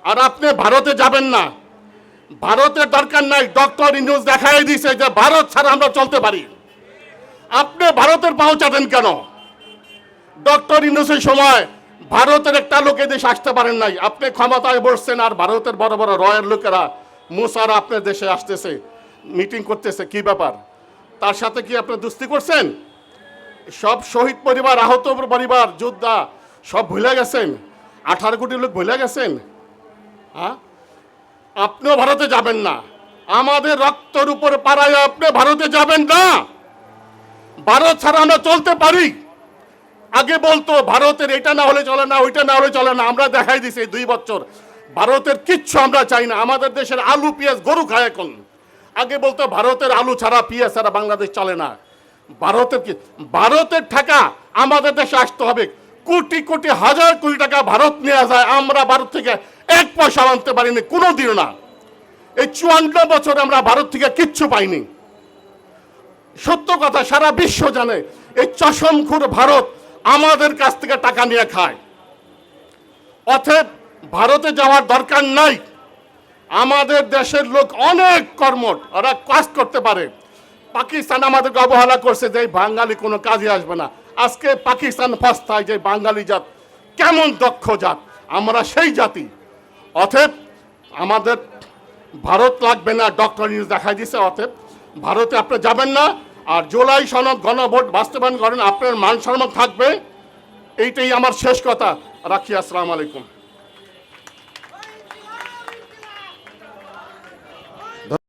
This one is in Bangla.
আর আপনি ভারতে যাবেন না, ভারতের দরকার নাই। ডক্টর ইউনূস দেখাই দিয়েছে যে ভারত ছাড়া আমরা চলতে পারি। আপনি ভারতের পাও চাটেন কেন? ডক্টর ইউনূসের সময় ভারতের একটা লোক এদেশে আসতে পারেন নাই। আপনি ক্ষমতায় বসছেন আর ভারতের বড় বড় রয়ের লোকেরা মুসারা আপনার দেশে আসতেছে, মিটিং করতেছে। কি ব্যাপার? তার সাথে কি আপনি দুস্তি করছেন? সব শহীদ পরিবার, আহত পরিবার, যোদ্ধা সব ভুলে গেছেন? 18 কোটি লোক ভুলে গেছেন? হ্যাঁ, আপনিও ভারতে যাবেন না। আমাদের রক্তের উপরে পাড়ায় আপনি ভারতে যাবেন না। ভারত ছাড়া আমরা চলতে পারি। আগে বলতো ভারতের এটা না হলে চলে না, ওইটা না হলে চলে না। আমরা দেখাই দিছি 2 বছর ভারতের কিচ্ছু আমরা চাই না। আমাদের দেশের আলু পেঁয়াজ গরু খায় এখন। আগে বলতো ভারতের আলু ছাড়া পেঁয়াজ ছাড়া বাংলাদেশ চলে না। ভারতের টাকা আমাদের দেশে আসতে হবে। কোটি কোটি হাজার কোটি টাকা ভারত নেওয়া যায়, আমরা ভারত থেকে 1 পয়সা আনতে পারিনি কোনোদিন না। এই 54 বছর আমরা ভারত থেকে কিচ্ছু পাইনি। সত্য কথা সারা বিশ্ব জানে, এই চশমখোর ভারত আমাদের কাছ থেকে টাকা নিয়ে খায়। অতএব ভারতে যাওয়ার দরকার নাই। আমাদের দেশের লোক অনেক কর্মঠ, ওরা কাজ করতে পারে। পাকিস্তান আমাদেরকে অবহেলা করছে যে বাঙালি কোনো কাজে আসবে না। আজকে পাকিস্তান পস্তায় যে বাঙালি জাত কেমন দক্ষ জাত, আমরা সেই জাতি। অতএব আমাদের ভারত লাগবে না, ডক্টর ইউনূস দেখাই দিছে। অতএব ভারতে আপনি যাবেন না। আর জুলাই সনদ গণভোট বাস্তবায়ন করেন, আপনার মান সম্মান থাকবে। এইটাই আমার শেষ কথা। রাখি। আসসালামু আলাইকুম।